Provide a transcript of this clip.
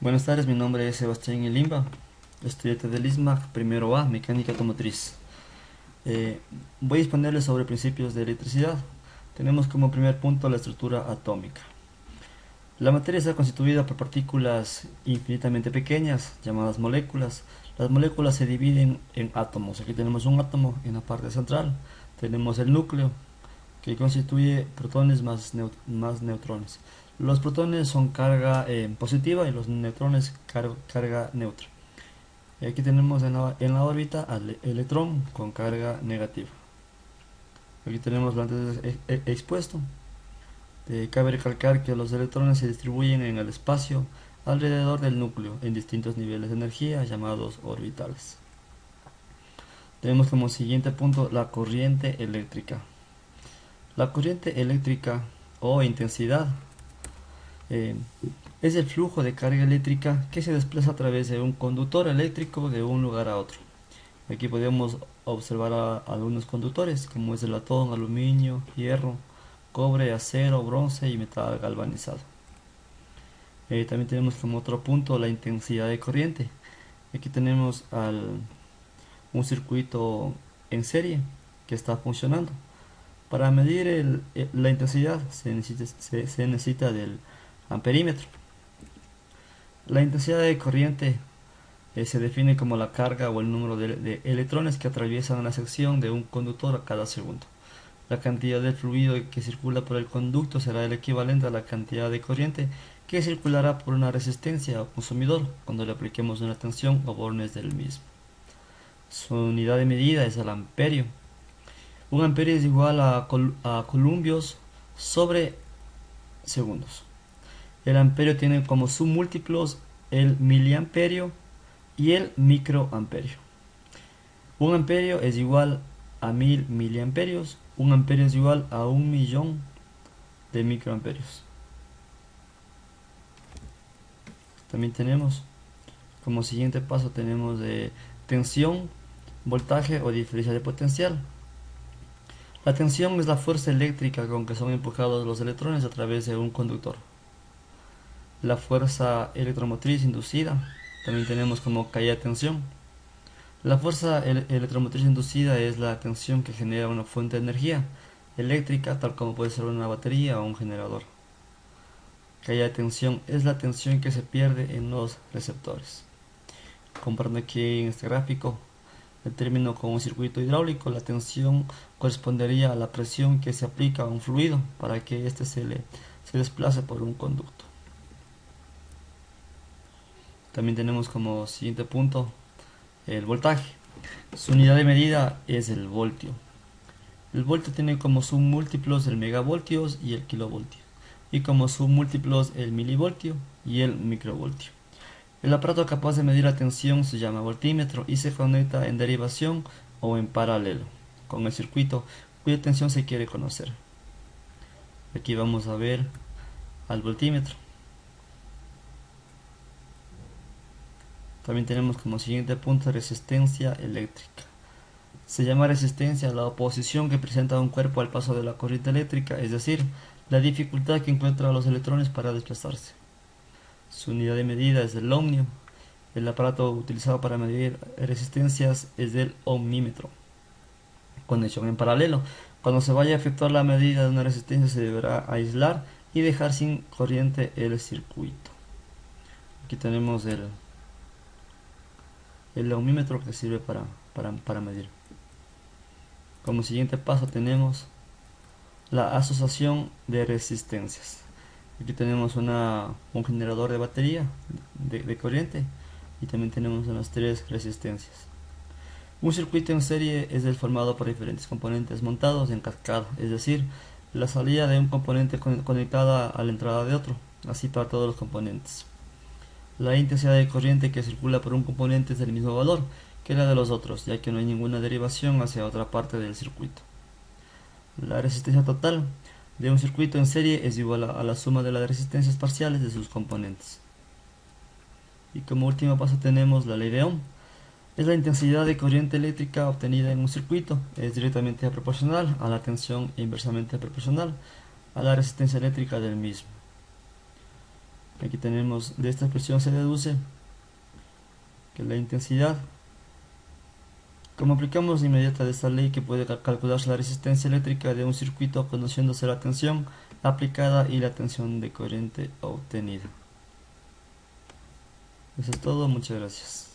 Buenas tardes, mi nombre es Sebastián Elimba, estudiante del ISMAC primero A, Mecánica Automotriz. Voy a exponerles sobre principios de electricidad. Tenemos como primer punto la estructura atómica. La materia está constituida por partículas infinitamente pequeñas, llamadas moléculas. Las moléculas se dividen en átomos. Aquí tenemos un átomo en la parte central. Tenemos el núcleo, que constituye protones más neutrones. Los protones son carga positiva y los neutrones carga neutra. Y aquí tenemos en la órbita al electrón con carga negativa. Aquí tenemos lo antes expuesto. Cabe recalcar que los electrones se distribuyen en el espacio alrededor del núcleo en distintos niveles de energía llamados orbitales. Tenemos como siguiente punto la corriente eléctrica. La corriente eléctrica o intensidad es el flujo de carga eléctrica que se desplaza a través de un conductor eléctrico de un lugar a otro. Aquí podemos observar algunos conductores como es el latón, aluminio, hierro, cobre, acero, bronce y metal galvanizado. También tenemos como otro punto la intensidad de corriente. Aquí tenemos un circuito en serie que está funcionando. Para medir la intensidad se necesita del amperímetro. La intensidad de corriente se define como la carga o el número de electrones que atraviesan la sección de un conductor a cada segundo. La cantidad de fluido que circula por el conducto será el equivalente a la cantidad de corriente que circulará por una resistencia o consumidor cuando le apliquemos una tensión o bornes del mismo. Su unidad de medida es el amperio. Un amperio es igual a columbios sobre segundos. El amperio tiene como submúltiplos el miliamperio y el microamperio. Un amperio es igual a 1000 miliamperios. Un amperio es igual a 1.000.000 de microamperios. También tenemos como siguiente paso tenemos de tensión, voltaje o diferencia de potencial. La tensión es la fuerza eléctrica con que son empujados los electrones a través de un conductor. La fuerza electromotriz inducida también tenemos como caída de tensión. La fuerza electromotriz inducida es la tensión que genera una fuente de energía eléctrica, tal como puede ser una batería o un generador. Caída de tensión es la tensión que se pierde en los receptores. Comparando aquí en este gráfico el término con un circuito hidráulico, la tensión correspondería a la presión que se aplica a un fluido para que éste se desplace por un conducto. También tenemos como siguiente punto el voltaje. Su unidad de medida es el voltio. El voltio tiene como submúltiplos el megavoltios y el kilovoltio, y como submúltiplos el milivoltio y el microvoltio. El aparato capaz de medir la tensión se llama voltímetro y se conecta en derivación o en paralelo con el circuito cuya tensión se quiere conocer. Aquí vamos a ver al voltímetro. También tenemos como siguiente punto resistencia eléctrica. Se llama resistencia a la oposición que presenta un cuerpo al paso de la corriente eléctrica, es decir, la dificultad que encuentran los electrones para desplazarse. Su unidad de medida es el ohmio. El aparato utilizado para medir resistencias es el ohmímetro. Conexión en paralelo. Cuando se vaya a efectuar la medida de una resistencia se deberá aislar y dejar sin corriente el circuito. Aquí tenemos el ohmímetro que sirve para medir. Como siguiente paso tenemos la asociación de resistencias. Aquí tenemos un generador de batería de corriente y también tenemos unas tres resistencias. Un circuito en serie es el formado por diferentes componentes montados en cascada, es decir, la salida de un componente conectada a la entrada de otro, así para todos los componentes. La intensidad de corriente que circula por un componente es del mismo valor que la de los otros, ya que no hay ninguna derivación hacia otra parte del circuito. La resistencia total de un circuito en serie es igual a la suma de las resistencias parciales de sus componentes. Y como último paso tenemos la ley de Ohm. Es la intensidad de corriente eléctrica obtenida en un circuito. Es directamente proporcional a la tensión e inversamente proporcional a la resistencia eléctrica del mismo. Aquí Aquí tenemos, de esta expresión se deduce que la intensidad, como aplicamos de inmediata de esta ley, que puede calcularse la resistencia eléctrica de un circuito conociéndose la tensión aplicada y la tensión de corriente obtenida. Eso es todo, muchas gracias.